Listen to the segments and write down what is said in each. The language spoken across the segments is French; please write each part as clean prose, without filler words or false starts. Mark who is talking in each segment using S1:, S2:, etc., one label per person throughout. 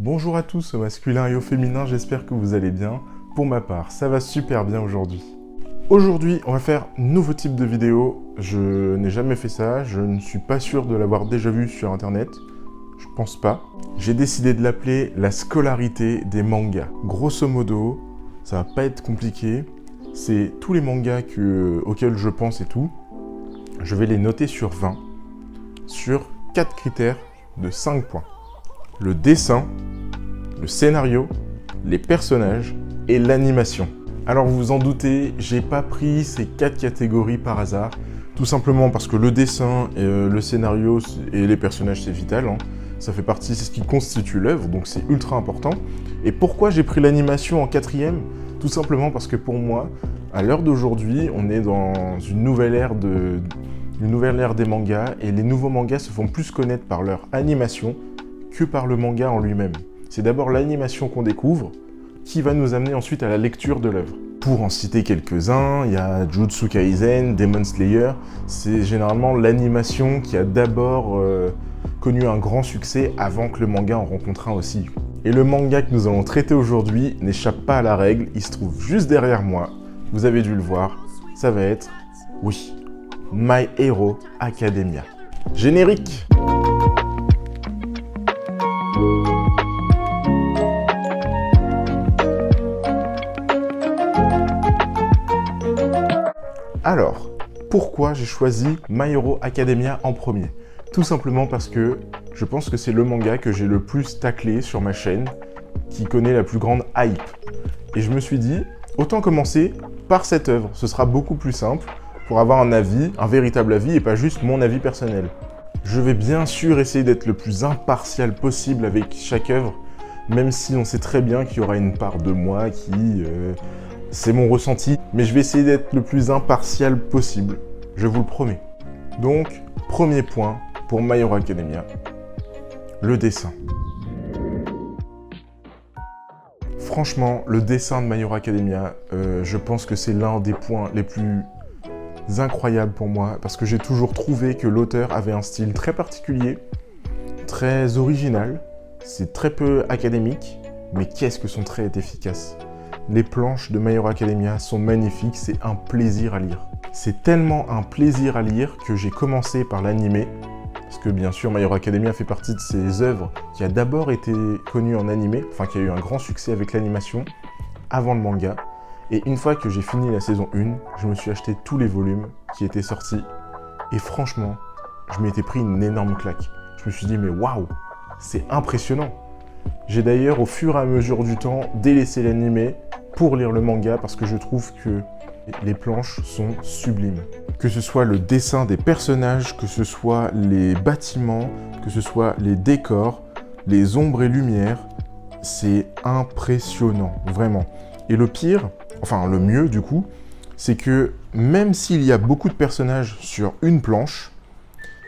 S1: Bonjour à tous, au masculin et au féminin, j'espère que vous allez bien. Pour ma part, ça va super bien aujourd'hui. Aujourd'hui, on va faire un nouveau type de vidéo. Je n'ai jamais fait ça, je ne suis pas sûr de l'avoir déjà vu sur internet. Je pense pas. J'ai décidé de l'appeler la scolarité des mangas. Grosso modo, ça va pas être compliqué. C'est tous les mangas auxquels je pense et tout. Je vais les noter sur 20, sur 4 critères de 5 points. Le dessin, le scénario, les personnages et l'animation. Alors vous vous en doutez, j'ai pas pris ces 4 catégories par hasard, tout simplement parce que le dessin, le scénario et les personnages c'est vital, hein. Ça fait partie, c'est ce qui constitue l'œuvre, donc c'est ultra important. Et pourquoi j'ai pris l'animation en 4e? Tout simplement parce que pour moi, à l'heure d'aujourd'hui, on est dans une nouvelle ère des mangas, et les nouveaux mangas se font plus connaître par leur animation que par le manga en lui-même. C'est d'abord l'animation qu'on découvre, qui va nous amener ensuite à la lecture de l'œuvre. Pour en citer quelques-uns, il y a Jujutsu Kaisen, Demon Slayer, c'est généralement l'animation qui a d'abord connu un grand succès avant que le manga en rencontre un aussi. Et le manga que nous allons traiter aujourd'hui n'échappe pas à la règle, il se trouve juste derrière moi, vous avez dû le voir, ça va être, oui, My Hero Academia. Générique! Alors, pourquoi j'ai choisi My Hero Academia en premier? Tout simplement parce que je pense que c'est le manga que j'ai le plus taclé sur ma chaîne, qui connaît la plus grande hype. Et je me suis dit, autant commencer par cette œuvre, ce sera beaucoup plus simple pour avoir un avis, un véritable avis, et pas juste mon avis personnel. Je vais bien sûr essayer d'être le plus impartial possible avec chaque œuvre, même si on sait très bien qu'il y aura une part de moi qui... c'est mon ressenti, mais je vais essayer d'être le plus impartial possible, je vous le promets. Donc, premier point pour My Hero Academia, le dessin. Franchement, le dessin de My Hero Academia, je pense que c'est l'un des points les plus incroyables pour moi, parce que j'ai toujours trouvé que l'auteur avait un style très particulier, très original, c'est très peu académique, mais qu'est-ce que son trait est efficace. Les planches de My Hero Academia sont magnifiques, c'est un plaisir à lire. C'est tellement un plaisir à lire que j'ai commencé par l'animé, parce que bien sûr My Hero Academia fait partie de ces œuvres qui a d'abord été connue en animé, enfin qui a eu un grand succès avec l'animation, avant le manga. Et une fois que j'ai fini la saison 1, je me suis acheté tous les volumes qui étaient sortis, et franchement, je m'étais pris une énorme claque. Je me suis dit mais waouh, c'est impressionnant. J'ai d'ailleurs au fur et à mesure du temps délaissé l'animé pour lire le manga parce que je trouve que les planches sont sublimes. Que ce soit le dessin des personnages, que ce soit les bâtiments, que ce soit les décors, les ombres et lumières, c'est impressionnant, vraiment. Et le pire, enfin le mieux du coup, c'est que même s'il y a beaucoup de personnages sur une planche,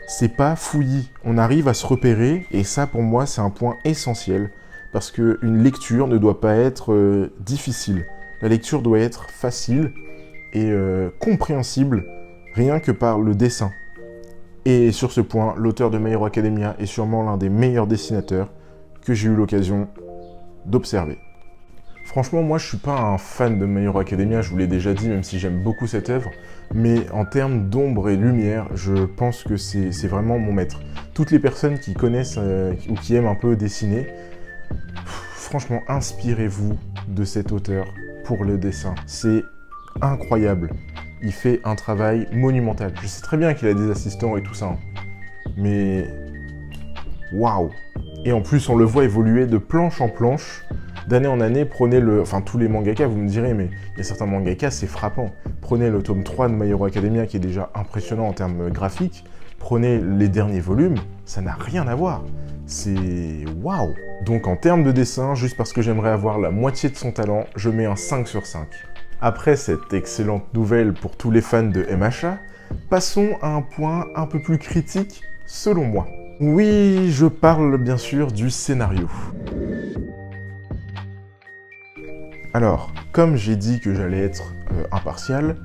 S1: c'est pas fouillis. On arrive à se repérer et ça pour moi c'est un point essentiel. Parce qu'une lecture ne doit pas être difficile. La lecture doit être facile et compréhensible, rien que par le dessin. Et sur ce point, l'auteur de My Hero Academia est sûrement l'un des meilleurs dessinateurs que j'ai eu l'occasion d'observer. Franchement, moi je suis pas un fan de My Hero Academia, je vous l'ai déjà dit, même si j'aime beaucoup cette œuvre, mais en termes d'ombre et lumière, je pense que c'est vraiment mon maître. Toutes les personnes qui connaissent ou qui aiment un peu dessiner, franchement, inspirez-vous de cet auteur pour le dessin. C'est incroyable. Il fait un travail monumental. Je sais très bien qu'il a des assistants et tout ça, hein, mais waouh! Et en plus, on le voit évoluer de planche en planche, d'année en année. Prenez enfin tous les mangaka, vous me direz, mais il y a certains mangaka, c'est frappant. Prenez le tome 3 de My Hero Academia, qui est déjà impressionnant en termes graphiques. Prenez les derniers volumes, ça n'a rien à voir. C'est waouh! Donc en termes de dessin, juste parce que j'aimerais avoir la moitié de son talent, je mets un 5 sur 5. Après cette excellente nouvelle pour tous les fans de MHA, passons à un point un peu plus critique selon moi. Oui, je parle bien sûr du scénario. Alors, comme j'ai dit que j'allais être impartial,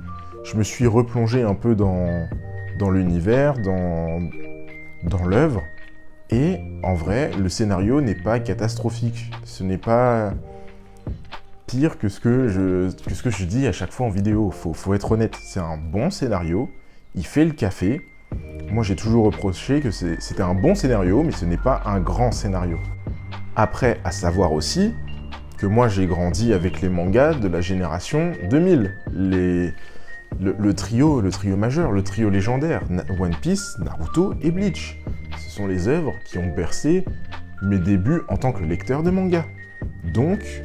S1: je me suis replongé un peu dans l'univers, dans l'œuvre, et en vrai, le scénario n'est pas catastrophique. Ce n'est pas pire que ce que je dis à chaque fois en vidéo. Faut être honnête, c'est un bon scénario, il fait le café. Moi, j'ai toujours reproché que c'était un bon scénario, mais ce n'est pas un grand scénario. Après, à savoir aussi que moi, j'ai grandi avec les mangas de la génération 2000. Le trio majeur, le trio légendaire, One Piece, Naruto et Bleach. Ce sont les œuvres qui ont bercé mes débuts en tant que lecteur de manga. Donc,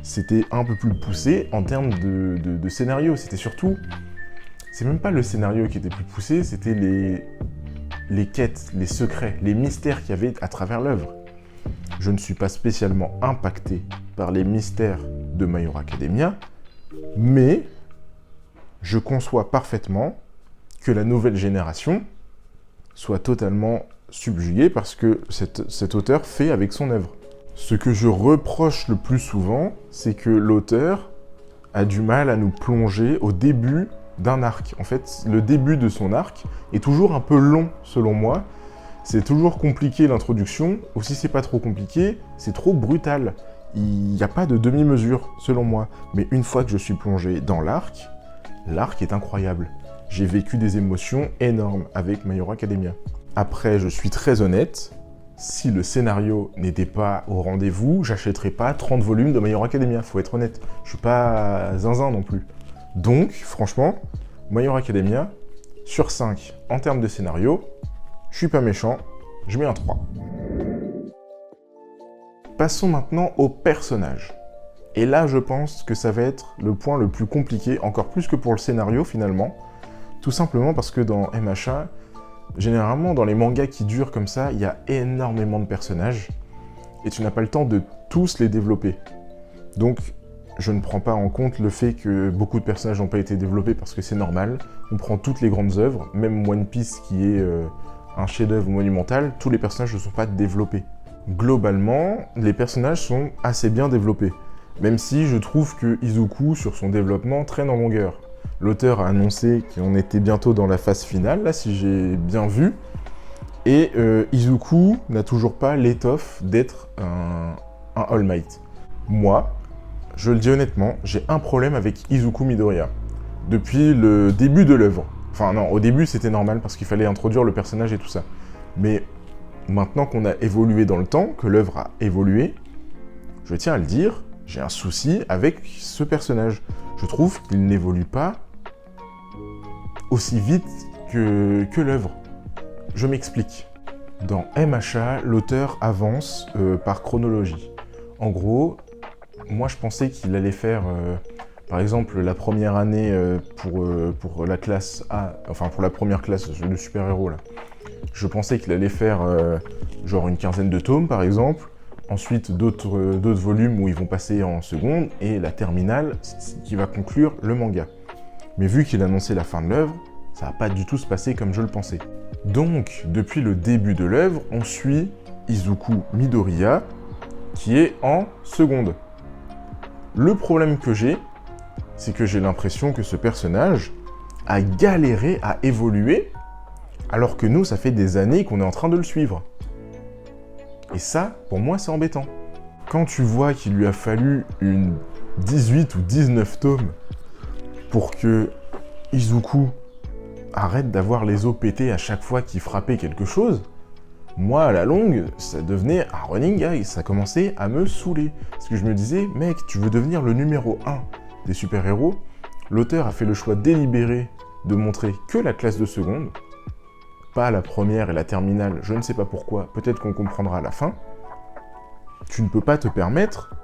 S1: c'était un peu plus poussé en termes de scénario. C'était surtout... C'est même pas le scénario qui était plus poussé, c'était les quêtes, les secrets, les mystères qu'il y avait à travers l'œuvre. Je ne suis pas spécialement impacté par les mystères de My Hero Academia, mais je conçois parfaitement que la nouvelle génération soit totalement subjuguée par ce que cet auteur fait avec son œuvre. Ce que je reproche le plus souvent, c'est que l'auteur a du mal à nous plonger au début d'un arc. En fait, le début de son arc est toujours un peu long, selon moi. C'est toujours compliqué l'introduction, ou si c'est pas trop compliqué, c'est trop brutal. Il n'y a pas de demi-mesure, selon moi. Mais une fois que je suis plongé dans l'arc est incroyable. J'ai vécu des émotions énormes avec My Hero Academia. Après, je suis très honnête, si le scénario n'était pas au rendez-vous, j'achèterais pas 30 volumes de My Hero Academia, faut être honnête. Je suis pas zinzin non plus. Donc, franchement, My Hero Academia, sur 5, en termes de scénario, je suis pas méchant, je mets un 3. Passons maintenant aux personnages. Et là, je pense que ça va être le point le plus compliqué, encore plus que pour le scénario finalement, tout simplement parce que dans MHA, généralement dans les mangas qui durent comme ça, il y a énormément de personnages, et tu n'as pas le temps de tous les développer. Donc, je ne prends pas en compte le fait que beaucoup de personnages n'ont pas été développés parce que c'est normal. On prend toutes les grandes œuvres, même One Piece qui est un chef-d'œuvre monumental, tous les personnages ne sont pas développés. Globalement, les personnages sont assez bien développés, même si je trouve que Izuku, sur son développement, traîne en longueur. L'auteur a annoncé qu'on était bientôt dans la phase finale, là, si j'ai bien vu, et Izuku n'a toujours pas l'étoffe d'être un All Might. Moi, je le dis honnêtement, j'ai un problème avec Izuku Midoriya. Depuis le début de l'œuvre. Enfin non, au début c'était normal parce qu'il fallait introduire le personnage et tout ça. Mais maintenant qu'on a évolué dans le temps, que l'œuvre a évolué, je tiens à le dire, j'ai un souci avec ce personnage. Je trouve qu'il n'évolue pas aussi vite que l'œuvre. Je m'explique. Dans MHA, l'auteur avance par chronologie. En gros, moi je pensais qu'il allait faire, par exemple, la première année pour la classe A, enfin pour la première classe de super-héros là. Je pensais qu'il allait faire genre une quinzaine de tomes par exemple, ensuite d'autres volumes où ils vont passer en seconde, et la terminale qui va conclure le manga. Mais vu qu'il a annoncé la fin de l'œuvre, ça va pas du tout se passer comme je le pensais. Donc, depuis le début de l'œuvre, on suit Izuku Midoriya, qui est en seconde. Le problème que j'ai, c'est que j'ai l'impression que ce personnage a galéré à évoluer, alors que nous, ça fait des années qu'on est en train de le suivre. Et ça, pour moi, c'est embêtant. Quand tu vois qu'il lui a fallu une 18 ou 19 tomes pour que Izuku arrête d'avoir les os pétés à chaque fois qu'il frappait quelque chose, moi, à la longue, ça devenait un running gag, ça commençait à me saouler. Parce que je me disais, mec, tu veux devenir le numéro 1 des super-héros, l'auteur a fait le choix délibéré de montrer que la classe de seconde, pas la première et la terminale, je ne sais pas pourquoi, peut-être qu'on comprendra à la fin. Tu ne peux pas te permettre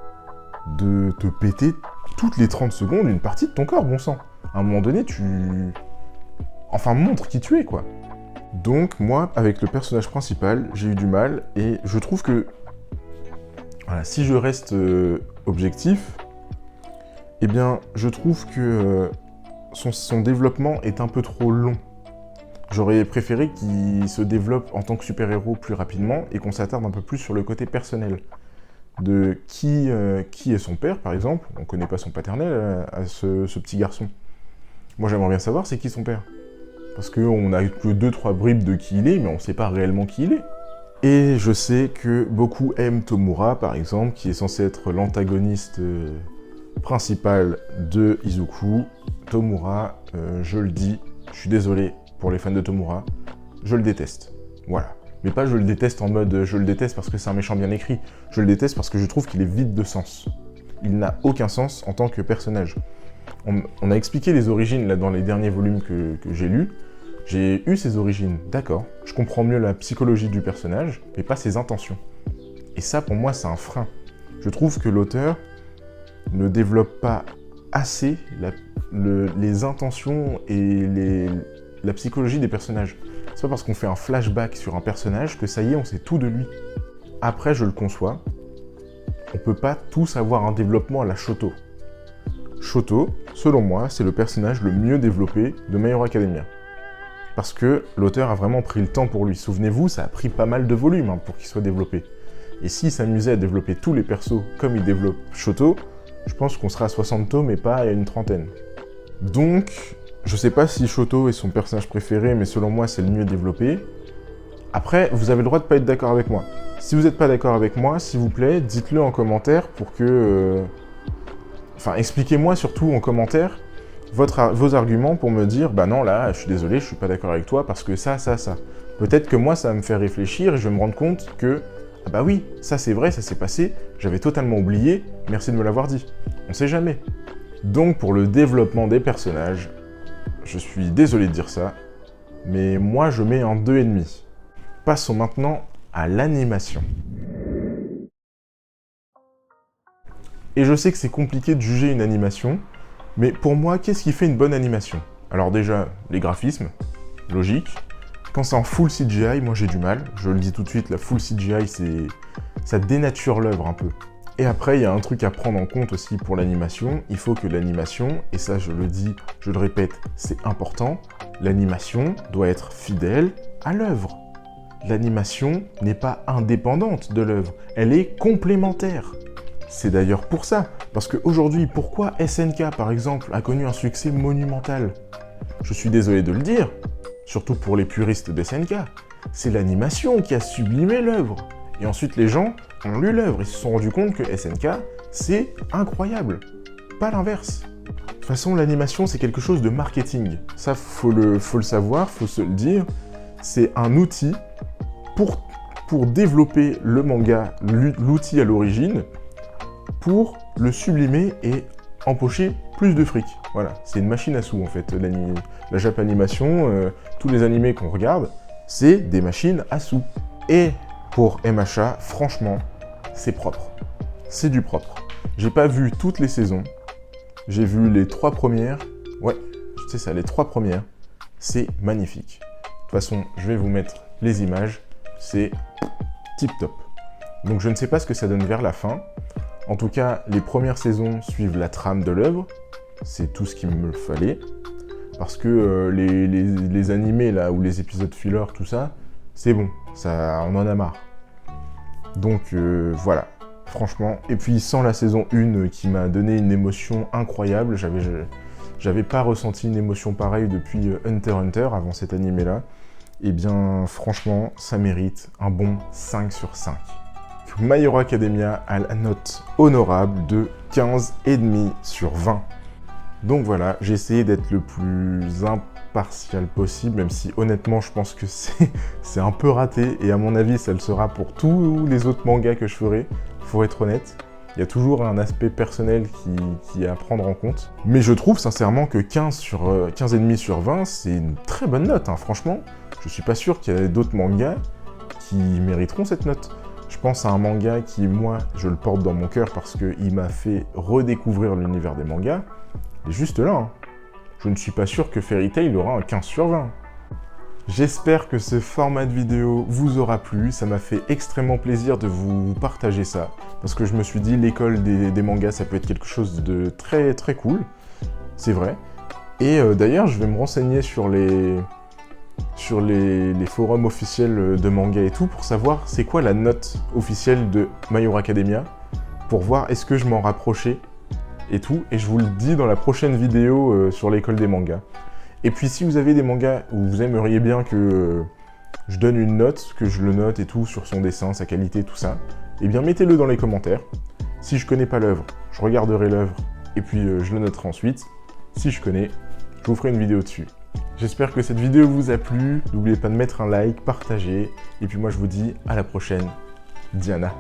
S1: de te péter toutes les 30 secondes une partie de ton corps, bon sang. À un moment donné, Enfin, montre qui tu es, quoi. Donc, moi, avec le personnage principal, j'ai eu du mal, et je trouve que... Voilà, si je reste objectif, eh bien, je trouve que son développement est un peu trop long. J'aurais préféré qu'il se développe en tant que super-héros plus rapidement, et qu'on s'attarde un peu plus sur le côté personnel. De qui est son père, par exemple. On ne connaît pas son paternel à ce petit garçon. Moi, j'aimerais bien savoir c'est qui son père. Parce qu'on a que 2-3 bribes de qui il est, mais on ne sait pas réellement qui il est. Et je sais que beaucoup aiment Tomura, par exemple, qui est censé être l'antagoniste principal de Izuku. Tomura, je le dis, je suis désolé pour les fans de Tomura, je le déteste. Voilà. Mais pas je le déteste en mode je le déteste parce que c'est un méchant bien écrit. Je le déteste parce que je trouve qu'il est vide de sens. Il n'a aucun sens en tant que personnage. On a expliqué les origines là, dans les derniers volumes que j'ai lus. J'ai eu ses origines, d'accord. Je comprends mieux la psychologie du personnage, mais pas ses intentions. Et ça, pour moi, c'est un frein. Je trouve que l'auteur ne développe pas assez les intentions et la psychologie des personnages. C'est pas parce qu'on fait un flashback sur un personnage que ça y est, on sait tout de lui. Après, je le conçois, on peut pas tous avoir un développement à la Shoto. Shoto, selon moi, c'est le personnage le mieux développé de My Hero Academia. Parce que l'auteur a vraiment pris le temps pour lui. Souvenez-vous, ça a pris pas mal de volume pour qu'il soit développé. Et s'il s'amusait à développer tous les persos comme il développe Shoto, je pense qu'on sera à 60 tomes et pas à une trentaine. Donc, je sais pas si Shoto est son personnage préféré, mais selon moi, c'est le mieux développé. Après, vous avez le droit de pas être d'accord avec moi. Si vous n'êtes pas d'accord avec moi, s'il vous plaît, dites-le en commentaire pour que... Enfin, expliquez-moi surtout en commentaire vos arguments pour me dire « Bah non, là, je suis désolé, je suis pas d'accord avec toi parce que ça, ça, ça. » Peut-être que moi, ça va me faire réfléchir et je vais me rendre compte que « Ah bah oui, ça c'est vrai, ça s'est passé, j'avais totalement oublié, merci de me l'avoir dit. » On sait jamais. Donc, pour le développement des personnages, je suis désolé de dire ça, mais moi, je mets un 2,5. Passons maintenant à l'animation. Et je sais que c'est compliqué de juger une animation, mais pour moi, qu'est-ce qui fait une bonne animation? Alors déjà, les graphismes, logique. Quand c'est en full CGI, moi j'ai du mal. Je le dis tout de suite, la full CGI, ça dénature l'œuvre un peu. Et après, il y a un truc à prendre en compte aussi pour l'animation. Il faut que l'animation, et ça je le dis, je le répète, c'est important, l'animation doit être fidèle à l'œuvre. L'animation n'est pas indépendante de l'œuvre, elle est complémentaire. C'est d'ailleurs pour ça, parce qu'aujourd'hui, pourquoi SNK, par exemple, a connu un succès monumental? Je suis désolé de le dire, surtout pour les puristes de SNK, c'est l'animation qui a sublimé l'œuvre. Et ensuite, les gens ont lu l'œuvre et se sont rendus compte que SNK, c'est incroyable. Pas l'inverse. De toute façon, l'animation, c'est quelque chose de marketing. Ça, faut le savoir, faut se le dire. C'est un outil pour développer le manga, l'outil à l'origine, pour le sublimer et empocher plus de fric. Voilà, c'est une machine à sous en fait. La Japanimation, tous les animés qu'on regarde, c'est des machines à sous. Et pour MHA, franchement, c'est propre. C'est du propre. J'ai pas vu toutes les saisons. J'ai vu les 3 premières. Ouais, c'est ça, les 3 premières. C'est magnifique. De toute façon, je vais vous mettre les images. C'est tip top. Donc je ne sais pas ce que ça donne vers la fin. En tout cas, les premières saisons suivent la trame de l'œuvre. C'est tout ce qu'il me fallait. Parce que les animés, là, ou les épisodes filler, tout ça, c'est bon. Ça, on en a marre. Donc, voilà. Franchement. Et puis, sans la saison 1 qui m'a donné une émotion incroyable, j'avais pas ressenti une émotion pareille depuis Hunter x Hunter, avant cet animé-là. Eh bien, franchement, ça mérite un bon 5 sur 5. My Hero Academia a la note honorable de 15,5 sur 20. Donc voilà, j'ai essayé d'être le plus impartial possible, même si honnêtement je pense que c'est un peu raté, et à mon avis ça le sera pour tous les autres mangas que je ferai, faut être honnête. Il y a toujours un aspect personnel qui est à prendre en compte. Mais je trouve sincèrement que 15,5 sur 20, c'est une très bonne note, hein. Franchement, je suis pas sûr qu'il y ait d'autres mangas qui mériteront cette note. Je pense à un manga qui, moi, je le porte dans mon cœur parce qu'il m'a fait redécouvrir l'univers des mangas. Et juste là, hein, je ne suis pas sûr que Fairy Tail aura un 15 sur 20. J'espère que ce format de vidéo vous aura plu. Ça m'a fait extrêmement plaisir de vous partager ça. Parce que je me suis dit, l'école des mangas, ça peut être quelque chose de très très cool. C'est vrai. Et d'ailleurs, je vais me renseigner sur les forums officiels de manga et tout, pour savoir c'est quoi la note officielle de My Hero Academia, pour voir est-ce que je m'en rapprochais et tout, et je vous le dis dans la prochaine vidéo sur l'école des mangas. Et puis si vous avez des mangas où vous aimeriez bien que je donne une note, que je le note et tout sur son dessin, sa qualité, tout ça, eh bien mettez-le dans les commentaires. Si je connais pas l'œuvre, je regarderai l'œuvre et puis je le noterai ensuite. Si je connais, je vous ferai une vidéo dessus. J'espère que cette vidéo vous a plu. N'oubliez pas de mettre un like, partager. Et puis moi je vous dis à la prochaine. Diana.